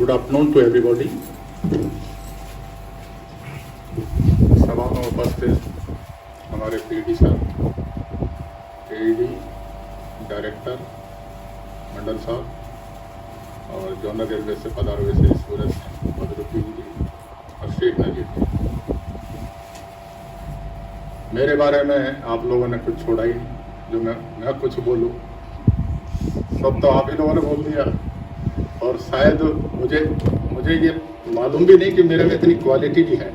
Good afternoon to everybody. सभा में उपस्थित हमारे पीडी साहब, एडी डायरेक्टर मंडल साहब और जोनल रेलवे से पधारे हुए सूरज मधुरुद्दीन जी और शेख नजीर जी। मेरे बारे में आप लोगों ने कुछ छोड़ा ही नहीं, जो मैं कुछ बोलूं सब तो आप ही लोगों ने बोल दिया। और शायद मुझे ये मालूम भी नहीं कि मेरे में इतनी क्वालिटी भी है,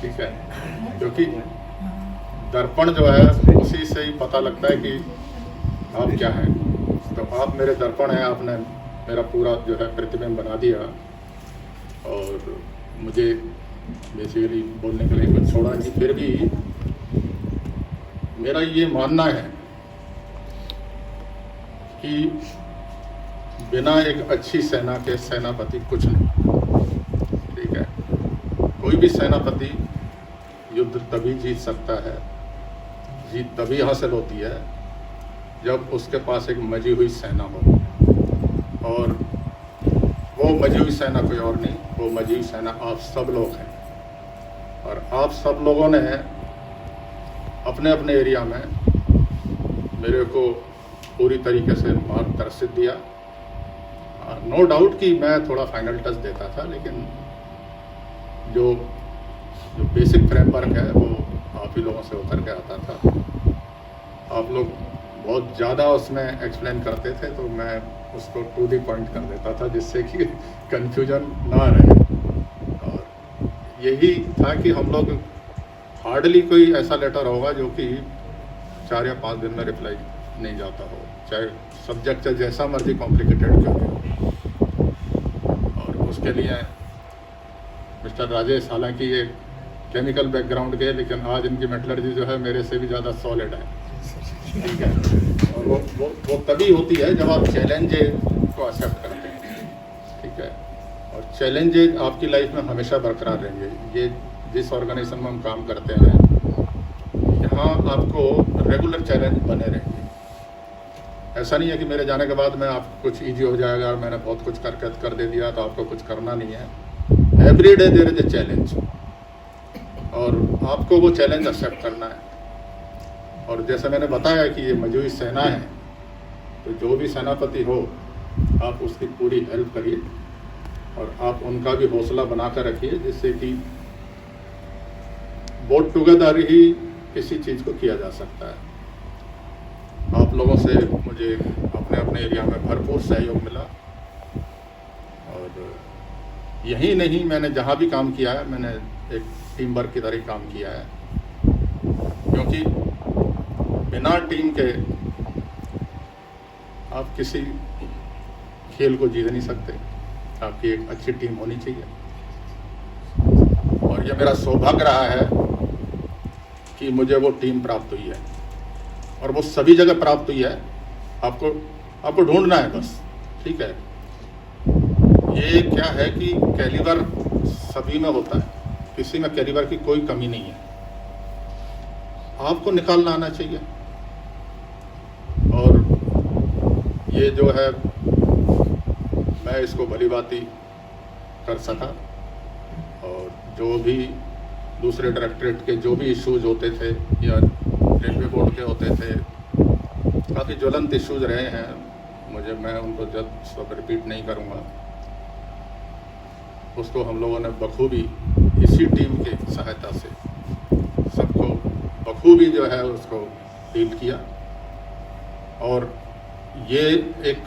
ठीक है, क्योंकि दर्पण जो है उसी से ही पता लगता है कि आप क्या हैं। तो आप मेरे दर्पण हैं, आपने मेरा पूरा जो है प्रतिबिंब बना दिया और मुझे बेसिकली बोलने के लिए कुछ छोड़ा नहीं। फिर भी मेरा ये मानना है कि बिना एक अच्छी सेना के सेनापति कुछ नहीं, ठीक है। कोई भी सेनापति युद्ध तभी जीत सकता है, जीत तभी हासिल होती है जब उसके पास एक मजी हुई सेना हो। और वो मजी हुई सेना कोई और नहीं, वो मजी हुई सेना आप सब लोग हैं। और आप सब लोगों ने अपने अपने एरिया में मेरे को पूरी तरीके से मार्गदर्शित दिया। नो डाउट कि मैं थोड़ा फाइनल टच देता था, लेकिन जो बेसिक फ्रेमवर्क है वो आप ही लोगों से उतर के आता था। आप लोग बहुत ज़्यादा उसमें एक्सप्लेन करते थे तो मैं उसको टू दी पॉइंट कर देता था, जिससे कि कन्फ्यूजन ना रहे। और यही था कि हम लोग हार्डली कोई ऐसा लेटर होगा जो कि 4 या 5 दिन में रिप्लाई नहीं जाता हो, चाहे सब्जेक्ट जैसा मर्जी कॉम्प्लिकेटेड क्यों हो। और उसके लिए मिस्टर राजेश, हालांकि ये केमिकल बैकग्राउंड के, लेकिन आज इनकी मेटलर्जी जो है मेरे से भी ज़्यादा सॉलिड है, ठीक है। और वो तभी होती है जब आप चैलेंज को एक्सेप्ट करते हैं, ठीक है। और चैलेंजेस आपकी लाइफ में हमेशा बरकरार रहेंगे। ये जिस ऑर्गेनाइजेशन में हम काम करते हैं यहाँ आपको रेगुलर चैलेंज बने रहेंगे। ऐसा नहीं है कि मेरे जाने के बाद में आपको कुछ इजी हो जाएगा और मैंने बहुत कुछ कर दे दिया तो आपको कुछ करना नहीं है। Every day there is a challenge और आपको वो चैलेंज एक्सेप्ट करना है। और जैसे मैंने बताया कि ये मजूरी सेना है, तो जो भी सेनापति हो आप उसकी पूरी हेल्प करिए और आप उनका भी हौसला बनाकर रखिए, जिससे कि बोथ टुगेदर ही किसी चीज़ को किया जा सकता है। आप लोगों से मुझे अपने अपने एरिया में भरपूर सहयोग मिला। और यही नहीं, मैंने जहाँ भी काम किया है मैंने एक टीम वर्क की तरह काम किया है, क्योंकि बिना टीम के आप किसी खेल को जीत नहीं सकते। आपकी एक अच्छी टीम होनी चाहिए। और यह मेरा सौभाग्य रहा है कि मुझे वो टीम प्राप्त हुई है और वो सभी जगह प्राप्त हुई है। आपको ढूंढना है बस, ठीक है। ये क्या है कि कैलिबर सभी में होता है, किसी में कैलिबर की कोई कमी नहीं है, आपको निकालना आना चाहिए। और ये जो है मैं इसको भली भांति कर सका। और जो भी दूसरे डायरेक्टरेट के जो भी इश्यूज होते थे या रेलवे बोर्ड के होते थे, काफ़ी ज्वलंत इश्यूज रहे हैं मैं उनको जब सब रिपीट नहीं करूँगा। उसको हम लोगों ने बखूबी इसी टीम की सहायता से सबको बखूबी जो है उसको डील किया। और ये एक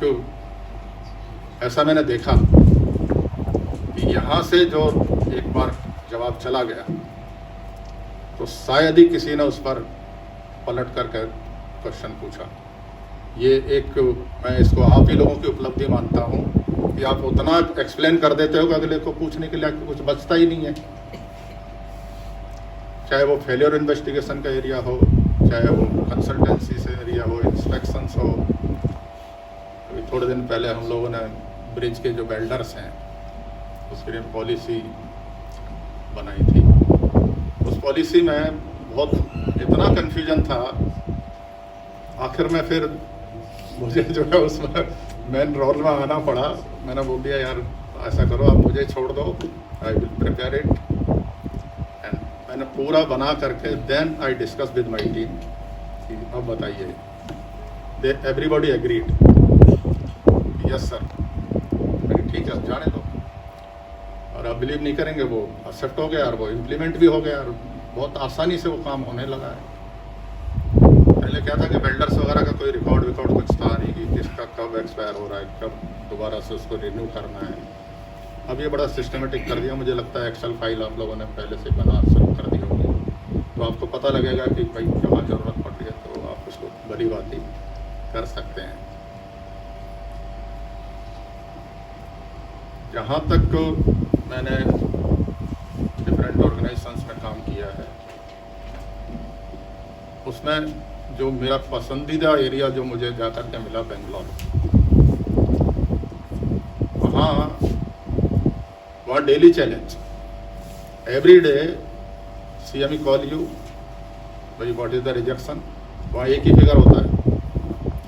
ऐसा मैंने देखा कि यहाँ से जो एक बार जवाब चला गया तो शायद ही किसी ने उस पर पलट कर क्वेश्चन पूछा। ये एक मैं इसको आप ही लोगों की उपलब्धि मानता हूँ कि आप उतना एक्सप्लेन कर देते हो कि अगले को पूछने के लिए कुछ बचता ही नहीं है। चाहे वो फेलियर इन्वेस्टिगेशन का एरिया हो, चाहे वो कंसल्टेंसी से एरिया हो, इंस्पेक्शंस हो। अभी थोड़े दिन पहले हम लोगों ने ब्रिज के जो बिल्डर्स हैं उसके लिए पॉलिसी बनाई थी। उस पॉलिसी में बहुत इतना कन्फ्यूजन था, आखिर में फिर मुझे जो है उसमें मेन रोल में आना पड़ा। मैंने बोल दिया यार ऐसा करो, आप मुझे छोड़ दो, I will prepare it. And मैंने पूरा बना करके then I discuss with my team कि अब बताइए। They everybody agreed, yes sir. मैंने ठीक है, जाने दो। और आप बिलीव नहीं करेंगे, वो एक्सेप्ट हो गया और वो इम्प्लीमेंट भी हो गया और बहुत आसानी से वो काम होने लगा है। पहले क्या था कि वेल्डर्स वगैरह का कोई रिकॉर्ड कुछ था नहीं कि किसका कब एक्सपायर हो रहा है, कब दोबारा से उसको रिन्यू करना है। अब ये बड़ा सिस्टमेटिक कर दिया। मुझे लगता है एक्सेल फाइल आप लोगों ने पहले से बना शुरू कर दी होगी, तो आपको पता लगेगा कि भाई कहाँ ज़रूरत पड़ रही है, तो आप उसको बड़ी बात ही कर सकते हैं। जहाँ तक मैंने डिफरेंट ऑर्गेनाइजेशंस में काम किया है, उसमें जो मेरा पसंदीदा एरिया जो मुझे जाकर के मिला बेंगलोर, वहाँ daily challenge, every day CME call you, भाई व्हाट इज़ द रिजेक्शन। वहाँ एक ही फिगर होता है,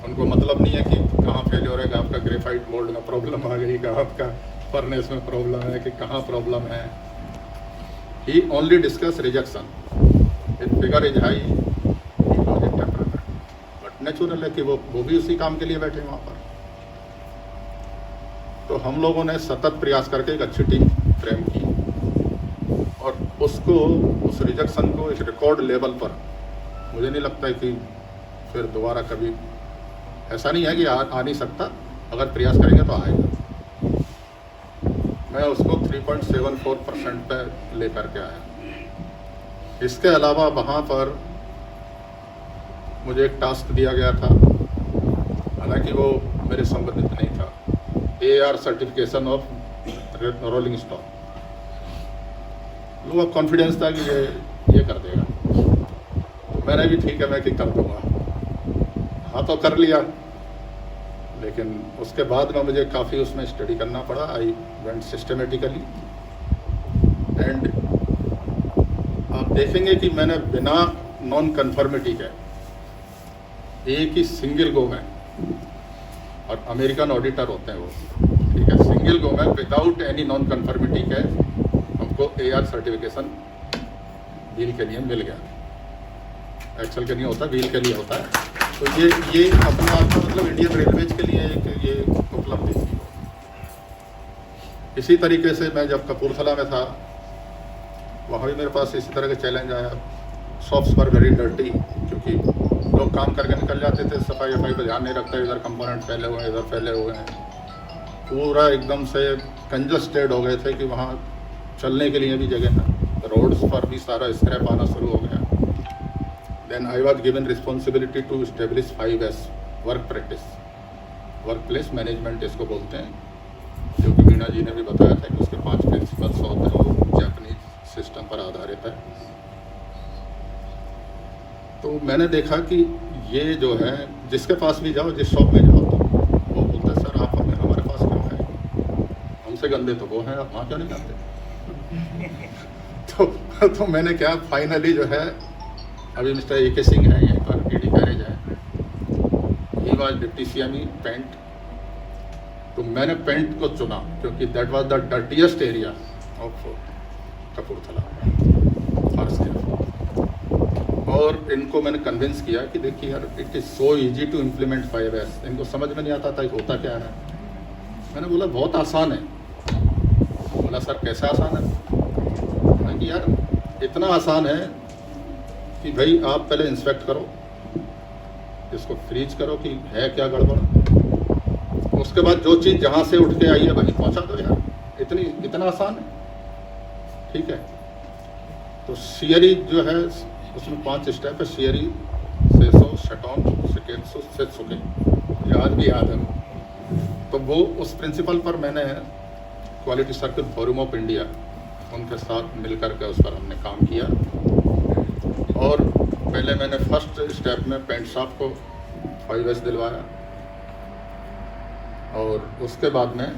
उनको मतलब नहीं है कि कहाँ फेलियर है, कि आपका ग्रेफाइट मोल्ड में प्रॉब्लम आ गई, कहाँ आपका फर्नेस में प्रॉब्लम है, कि कहाँ प्रॉब्लम है। He only discuss rejection. If figure is high, but natural है कि वो भी उसी काम के लिए बैठे वहाँ पर। तो हम लोगों ने सतत प्रयास करके एक अच्छी टीम फ्रेम की और उसको, उस रिजेक्शन को एक रिकॉर्ड लेवल पर, मुझे नहीं लगता है कि फिर दोबारा कभी, ऐसा नहीं है कि आ नहीं सकता, अगर प्रयास करेंगे तो आएगा। मैं उसको 3.74% पे ले करके आया। इसके अलावा वहाँ पर मुझे एक टास्क दिया गया था, हालांकि वो मेरे संबंधित नहीं था, AR certification of rolling stock. लोगों का कॉन्फिडेंस था कि ये कर देगा, तो मैंने भी ठीक है मैं कि कर दूंगा। हाँ तो कर लिया, लेकिन उसके बाद में मुझे काफ़ी उसमें स्टडी करना पड़ा। आई वेंट सिस्टमेटिकली एंड आप देखेंगे कि मैंने बिना नॉन कन्फर्मिटी के एक ही सिंगल गो में, और अमेरिकन ऑडिटर होते हैं वो, ठीक है, सिंगल गो में विदाउट एनी नॉन कन्फर्मिटी के हमको AR सर्टिफिकेशन व्हील के लिए मिल गया। एक्सेल के नहीं होता, व्हील के लिए होता है। तो ये अपने आप में मतलब इंडियन रेलवेज के लिए एक ये उपलब्धि थी। इसी तरीके से मैं जब कपूरथला में था, वहाँ भी मेरे पास इसी तरह का चैलेंज आया। शॉप्स पर वेरी डर्टी, क्योंकि लोग काम करके निकल जाते थे, सफाई पर ध्यान नहीं रखते, इधर कंपोनेंट फैले हुए हैं, इधर फैले हुए हैं, पूरा एकदम से कंजस्टेड हो गए थे कि वहाँ चलने के लिए भी जगह है। रोड्स पर भी सारा स्क्रैप आना शुरू हो गया। Then I was given responsibility to establish 5S work practice, workplace management इसको बोलते हैं, जो कि वीणा जी ने भी बताया था कि उसके 5 प्रिंसिपल्स होते हैं, वो जापानीज सिस्टम पर आधारित है। तो मैंने देखा कि ये जो है, जिसके पास भी जाओ, जिस शॉप में जाओ, तो वो बोलता है सर आप हमारे पास क्यों है, हमसे गंदे तो वो हैं, आप वहाँ क्यों नहीं जाते। तो मैंने क्या, फाइनली जो है, अभी मिस्टर AK सिंह है यहीं पर, ED कैरेज है, he was deputy CME paint. तो मैंने पेंट को चुना क्योंकि that was the dirtiest area of Kapurthala. और इनको मैंने कन्विंस किया कि देखिए यार, it is so easy to implement 5S। इनको समझ में नहीं आता था कि होता क्या है। मैंने बोला बहुत आसान है। बोला सर कैसे आसान है। मैंने कि यार इतना आसान है कि भाई आप पहले इंस्पेक्ट करो, इसको फ्रीज करो कि है क्या गड़बड़, उसके बाद जो चीज़ जहाँ से उठ के आई है वहीं पहुँचा दो यार, इतना आसान है, ठीक है। तो सियरी जो है उसमें 5 स्टेप है, सियरी, सेसो, शटॉन, सिकेत्सु, सेत्सुके, आज भी याद है। तो वो उस प्रिंसिपल पर मैंने quality circle forum of India, उनके साथ मिलकर के उस पर हमने काम किया। और पहले मैंने फर्स्ट स्टेप में पेंट शॉप को 5S दिलवाया, और उसके बाद में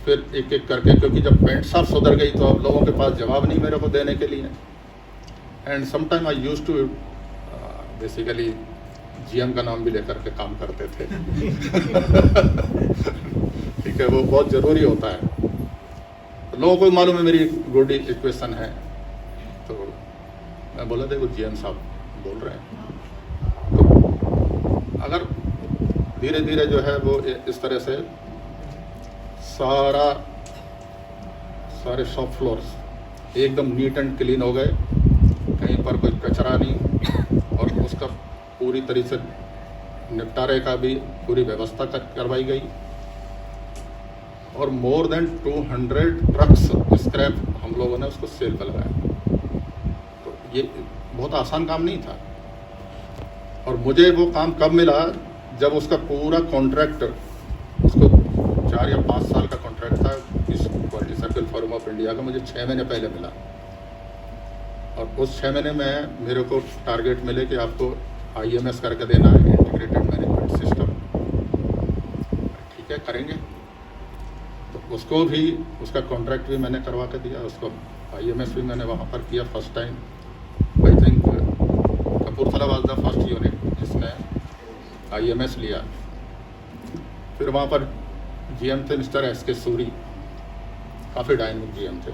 फिर एक एक करके, क्योंकि जब पेंट शॉप सुधर गई तो अब लोगों के पास जवाब नहीं मेरे को देने के लिए। And sometime I used to basically GM का नाम भी लेकर के काम करते थे। ठीक ठीक है, वो बहुत ज़रूरी होता है। तो लोगों को मालूम है मेरी गुड इक्वेशन है, तो मैं बोला देखो जीएम साहब बोल रहे हैं, तो अगर धीरे धीरे जो है वो इस तरह से सारे शॉप फ्लोर्स एकदम नीट एंड क्लीन हो गए, कहीं पर कोई कचरा नहीं, और उसका पूरी तरह से निपटारे का भी पूरी व्यवस्था करवाई गई, और मोर देन 200 ट्रक्स स्क्रैप हम लोगों ने उसको सेल पर लगाया। तो ये बहुत आसान काम नहीं था, और मुझे वो काम कब मिला जब उसका पूरा कॉन्ट्रैक्ट, उसको 4 या 5 साल का कॉन्ट्रैक्ट था इस quality circle forum of India का, मुझे 6 महीने पहले मिला, और उस 6 महीने में मेरे को टारगेट मिले कि आपको IMS करके देना है, इंटीग्रेटेड मैनेजमेंट सिस्टम। ठीक है, करेंगे। तो उसको भी, उसका कॉन्ट्रैक्ट भी मैंने करवा के दिया, उसको IMS भी मैंने वहाँ पर किया first time. I think Kapurthala was the first unit जिसने IMS लिया। फिर वहाँ पर GM थे मिस्टर SK सूरी, काफ़ी डायनेमिक GM थे,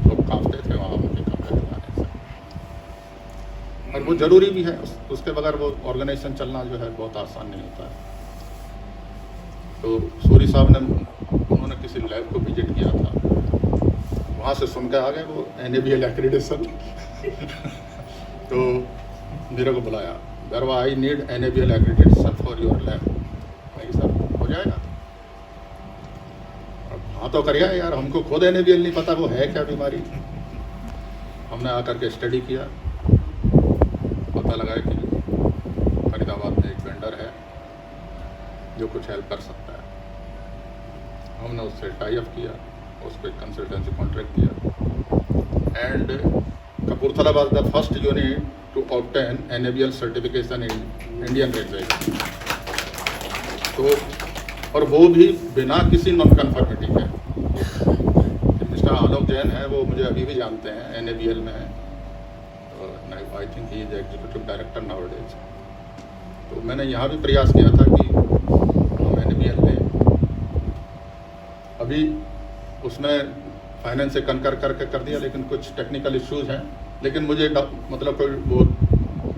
लोग कांपते थे वहाँ उनके कमरे में जाने से, और वो ज़रूरी भी है, उसके बगैर वो ऑर्गेनाइजेशन चलना जो है बहुत आसान नहीं होता है। तो सूरी साहब ने, उन्होंने किसी लैब को विजिट किया था, वहाँ से सुन के आ गए वो NABL एक्रेडिटेशन तो मेरे को बुलाया, गरवा I need NABL accreditation for your lab. मैं सर हो जाएगा, हाँ तो करिए यार, हमको खुद NABL नहीं पता वो है क्या बीमारी। हमने आकर के स्टडी किया, पता लगा कि फरीदाबाद में एक वेंडर है जो कुछ हेल्प कर सकता है। हमने उससे टाई अप किया, उसको एक कंसल्टेंसी कॉन्ट्रैक्ट किया, and Kapurthala was the first unit to obtain NABL certification in Indian railway. तो और वो भी बिना किसी नॉन कन्फर्मिटी के। मिस्टर आलोक जैन है, वो मुझे अभी भी जानते हैं, NABL में है, I think he is executive director nowadays. तो मैंने यहाँ भी प्रयास किया था कि हम NABL लें। अभी उसमें फाइनेंस से कनकर करके कर दिया, लेकिन कुछ टेक्निकल इश्यूज हैं, लेकिन मुझे मतलब कोई वो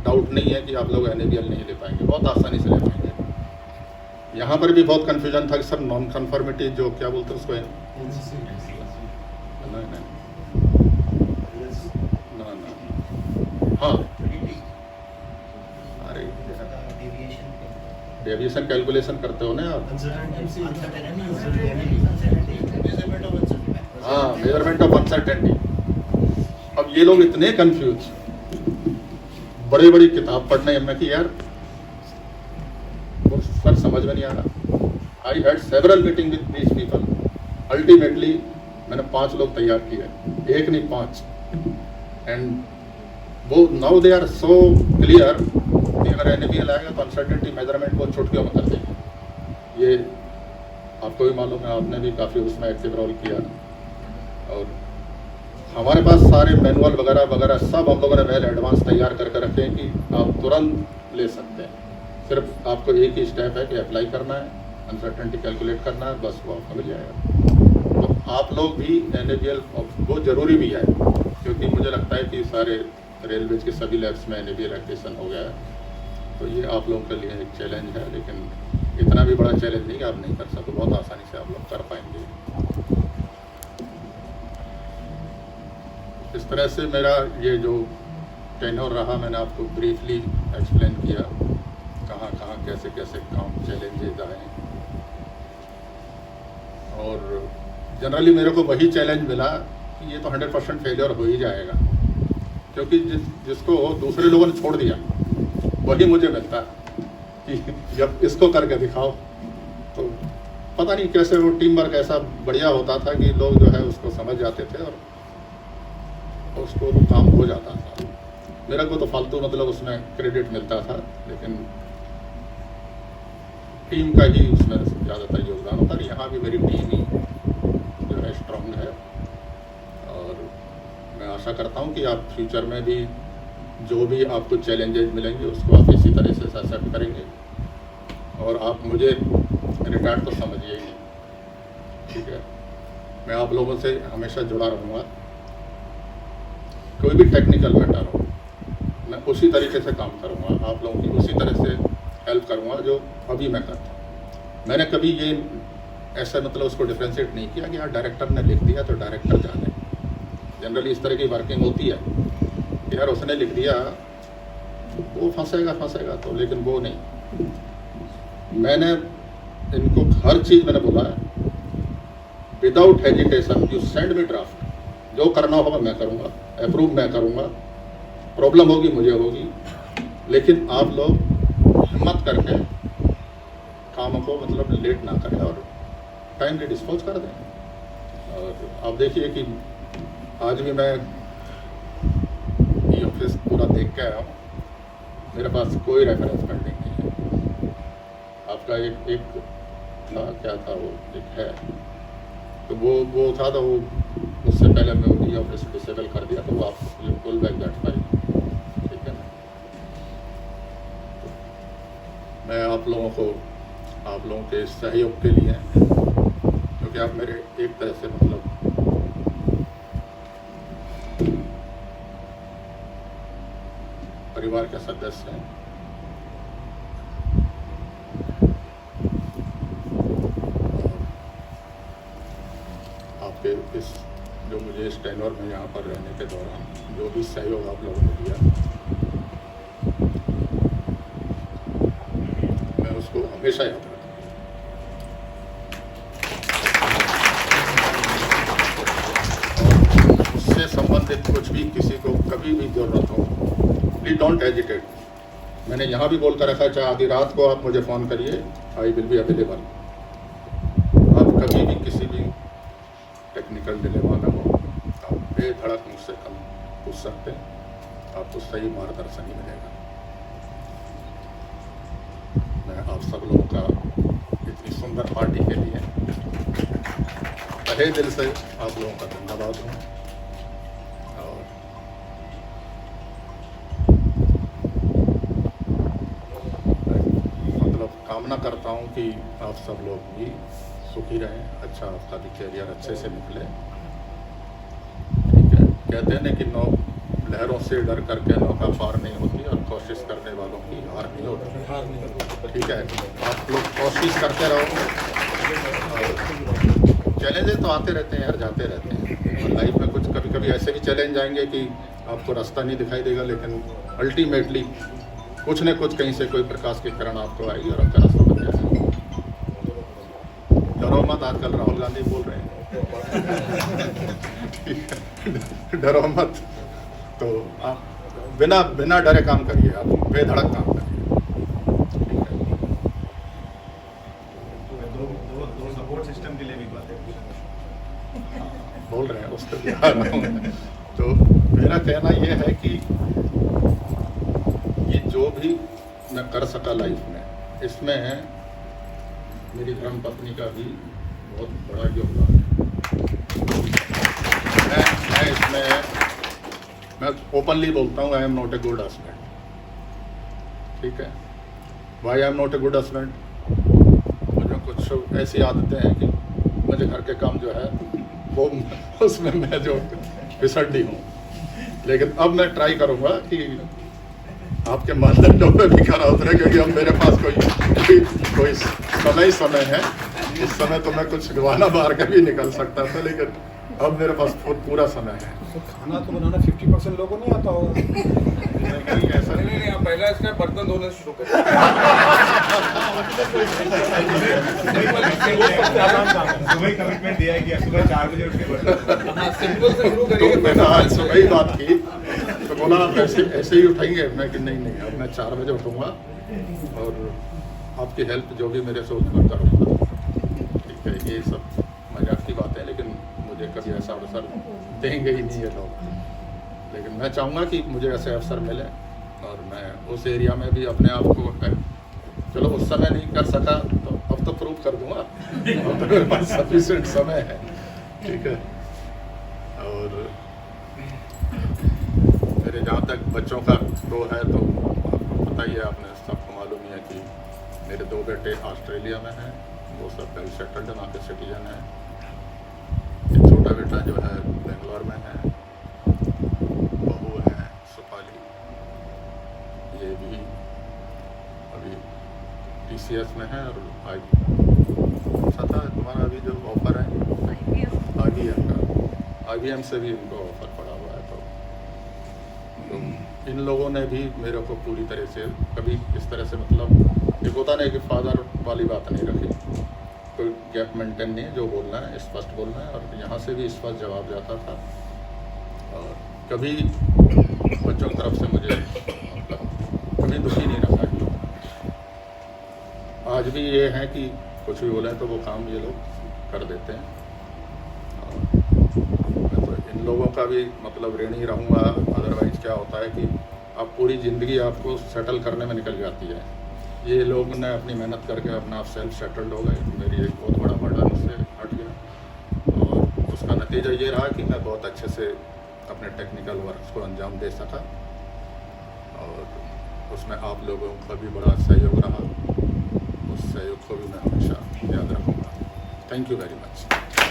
डाउट नहीं है कि आप लोग NABL नहीं ले पाएंगे, बहुत आसानी से ले पाएंगे। यहाँ पर भी बहुत कन्फ्यूजन था कि सर नॉन कन्फर्मिटी जो क्या बोलते हैं उसको, हाँ, अरे डेविएशन कैलकुलेशन करते हो ना आप, हाँ, मेजरमेंट ऑफ अनसर्टेनिटी। अब ये लोग इतने कंफ्यूज, बड़ी बड़ी किताब पढ़ने में कि यार वो सर समझ में नहीं आ रहा। I had several meeting with these people, ultimately मैंने 5 लोग तैयार किए, एक नहीं 5, एंड वो now they are so clear कि अगर NABL आएगा तो अनसर्टेनिटी मेजरमेंट वो चुटकियों में कर देंगे। ये आपको भी मालूम है, आपने भी काफ़ी उसमें एक्टिव रोल किया, और हमारे पास सारे मैनुअल वगैरह वगैरह सब हम लोगों ने वेल एडवांस तैयार करके रखे हैं कि आप तुरंत ले सकते हैं। सिर्फ आपको एक ही स्टेप है कि अप्लाई करना है, अनसर्टेनिटी कैलकुलेट करना है, बस वो आपको मिल जाएगा। तो आप लोग भी NABL वो ज़रूरी भी है, क्योंकि मुझे लगता है कि सारे रेलवेज के सभी लैब्स में NABL एक्टिवेशन हो गया है। तो ये आप लोगों के लिए एक चैलेंज है, लेकिन इतना भी बड़ा चैलेंज नहीं कि आप नहीं कर सकते, बहुत आसानी से आप लोग कर पाएंगे। इस तरह से मेरा ये जो टेन्योर रहा, मैंने आपको ब्रीफली एक्सप्लेन किया कहाँ कहाँ कैसे कैसे काम चैलेंजेज आए, और जनरली मेरे को वही चैलेंज मिला कि ये तो 100% फेलियर हो ही जाएगा, क्योंकि जिसको दूसरे लोगों ने छोड़ दिया वही मुझे मिलता कि जब इसको करके दिखाओ। तो पता नहीं कैसे वो टीम वर्क ऐसा बढ़िया होता था कि लोग जो है उसको समझ जाते थे और उसको वो काम हो जाता था। मेरा को तो फालतू मतलब उसमें क्रेडिट मिलता था, लेकिन टीम का ही उसमें ज़्यादातर योगदान होता है। यहाँ भी मेरी टीम ही जो है स्ट्रांग है, और मैं आशा करता हूँ कि आप फ्यूचर में भी जो भी आपको चैलेंजेस मिलेंगे उसको आप इसी तरह से एक्सेप्ट करेंगे, और आप मुझे रिटायर्ड तो समझिए ही नहीं, ठीक है, मैं आप लोगों से हमेशा जुड़ा रहूँगा। कोई भी टेक्निकल मैटर हो, मैं उसी तरीके से काम करूँगा, आप लोगों की उसी तरह से हेल्प करूँगा जो अभी मैं करता हूँ। मैंने कभी ये ऐसा मतलब उसको डिफ्रेंशिएट नहीं किया कि यार डायरेक्टर ने लिख दिया तो डायरेक्टर जाने। जनरली इस तरह की वर्किंग होती है कि यार उसने लिख दिया वो फंसेगा तो, लेकिन वो नहीं। मैंने इनको हर चीज़ मैंने बोला है, without hesitation you send me draft, जो करना होगा मैं करूँगा, अप्रूव मैं करूँगा, प्रॉब्लम होगी मुझे होगी, लेकिन आप लोग हिम्मत करके कामों को मतलब लेट ना करें और टाइमली डिस्पोज कर दें। और आप देखिए कि आज भी मैं ये ऑफिस पूरा देख के आया हूँ, मेरे पास कोई रेफरेंस पेंडिंग नहीं है। आपका एक था, क्या था वो, एक है, तो वो था तो वो उससे पहले मैं वो ऑफिस डिसेबल कर दिया, तो वो आप पुल बैक दैट फाइल, ठीक है ना। मैं आप लोगों के सहयोग के लिए, क्योंकि आप मेरे एक तरह से मतलब परिवार के सदस्य हैं। आपके इस जो मुझे इस टेन्योर में यहाँ पर रहने के दौरान जो भी सहयोग आप लोगों ने दिया, मैं उसको हमेशा याद रखूँगा। और उससे संबंधित कुछ भी किसी को कभी भी जरूरत हो, प्लीज डोंट हेजिटेट। मैंने यहाँ भी बोल कर रखा है, चाहे आधी रात को आप मुझे फ़ोन करिए, आई विल बी अवेलेबल। आप कभी भी किसी भी टेक्निकल डिलेमा में हो, आप बेधड़क मुझसे कम पूछ सकते हैं, आपको सही मार्गदर्शन ही मिलेगा। मैं आप सब लोगों का इतनी सुंदर पार्टी के लिए तहे दिल से आप लोगों का धन्यवाद हूँ। और मतलब कामना करता हूँ कि आप सब लोग भी सुखी रहें, अच्छा आपका भी कैरियर अच्छे से निकले। ठीक है, कहते हैं ना कि लहरों से डर करके नौका पार नहीं होती और कोशिश करने वालों की हार नहीं होती। ठीक है, आप लोग कोशिश करते रहो। चैलेंजेस तो आते रहते हैं यार, जाते रहते हैं, और लाइफ में कुछ कभी कभी ऐसे भी चैलेंज आएंगे कि आपको रास्ता नहीं दिखाई देगा, लेकिन अल्टीमेटली कुछ न कुछ कहीं से कोई प्रकाश की किरण आपको आएगी और आपका रास्ता बन जाएगा। डरो मत, आजकल राहुल गांधी बोल रहे हैं डरो मत, तो आप बिना डरे काम करिए, आप बेधड़क काम करिए। दो सपोर्ट सिस्टम के लिए भी बातें बोल रहे हैं, उस पर भी आ रहा हूँ। तो मेरा कहना यह है कि ये जो भी मैं कर सका लाइफ में, इसमें मेरी धर्म पत्नी का भी बहुत बड़ा योगदान है। मैं इसमें मैं ओपनली बोलता हूँ, I am not a good husband. ठीक है, why I am not a good husband, मुझे कुछ ऐसी आदतें हैं कि मुझे घर के काम जो है वो उसमें मैं जो फिसड्डी हूँ, लेकिन अब मैं ट्राई करूँगा कि आपके मानदंडों पे भी खरा उतरे, क्योंकि अब मेरे पास कोई समय है। इस समय तो मैं कुछ गवाना मार के भी निकल सकता था, लेकिन अब मेरे पास पूरा समय है। तो खाना तो बनाना 50% लोगों को नहीं आता होगा। ऐसा नहीं, पहला इसका बर्तन धोने से शुरू करें। सुबह कमिटमेंट दिया है कि सुबह 4 बजे उठ के बर्तन, सिंपल से शुरू तो करिए। मैंने आज सुबह ही बात की, तो बोला आप ऐसे ही उठाएंगे। मैं कि नहीं, अब मैं 4 बजे उठूँगा और आपकी हेल्प जो भी मेरे से उत्पन्न करूँगा। ठीक है, ये सब मजाक की बात है, लेकिन मुझे कभी ऐसा अवसर देंगे ही नहीं ये लोग। लेकिन मैं चाहूँगा कि मुझे ऐसे अवसर मिले और मैं उस एरिया में भी अपने आप को, चलो उस समय नहीं कर सका तो अब तो प्रूव कर दूँगा, अब तो मेरे पास सफिशिएंट समय है। ठीक है, और मेरे जहाँ तक बच्चों का वो है, तो आपको पता ही है, आपने सबको मालूम ही है कि मेरे 2 बेटे ऑस्ट्रेलिया में हैं, वो सब वेल सेटल्ड वहाँ के सिटीजन हैं। छोटा बेटा जो है बेंगलोर में है, बहू है सुपाली, ये भी अभी TCS में है। और अच्छा था तुम्हारा अभी जो ऑफर है IBM का, IBM से भी इनको ऑफर पड़ा हुआ है। तो इन लोगों ने भी मेरे को पूरी तरह से कभी इस तरह से मतलब एक होता नहीं कि फादर वाली बात नहीं रखी, कोई गैप मेंटेन नहीं है, जो बोलना है स्पष्ट बोलना है। और यहाँ से भी स्पष्ट जवाब जाता था और कभी बच्चों की तरफ से मुझे मतलब कभी दुखी नहीं रखा है। आज भी ये है कि कुछ भी बोले तो वो काम ये लोग कर देते हैं। मैं तो इन लोगों का भी मतलब ऋणी रहूँगा। अदरवाइज क्या होता है कि आप पूरी ज़िंदगी आपको सेटल करने में निकल जाती है। ये लोग ने अपनी मेहनत करके अपना आप सेल्फ सेटल्ड हो गए, मेरी एक बहुत बड़ा बर्डन उससे हट गया। और उसका नतीजा ये रहा कि मैं बहुत अच्छे से अपने टेक्निकल वर्क को अंजाम दे सका और उसमें आप लोगों का भी बड़ा सहयोग रहा। उस सहयोग को भी मैं हमेशा याद रखूँगा। Thank you very much.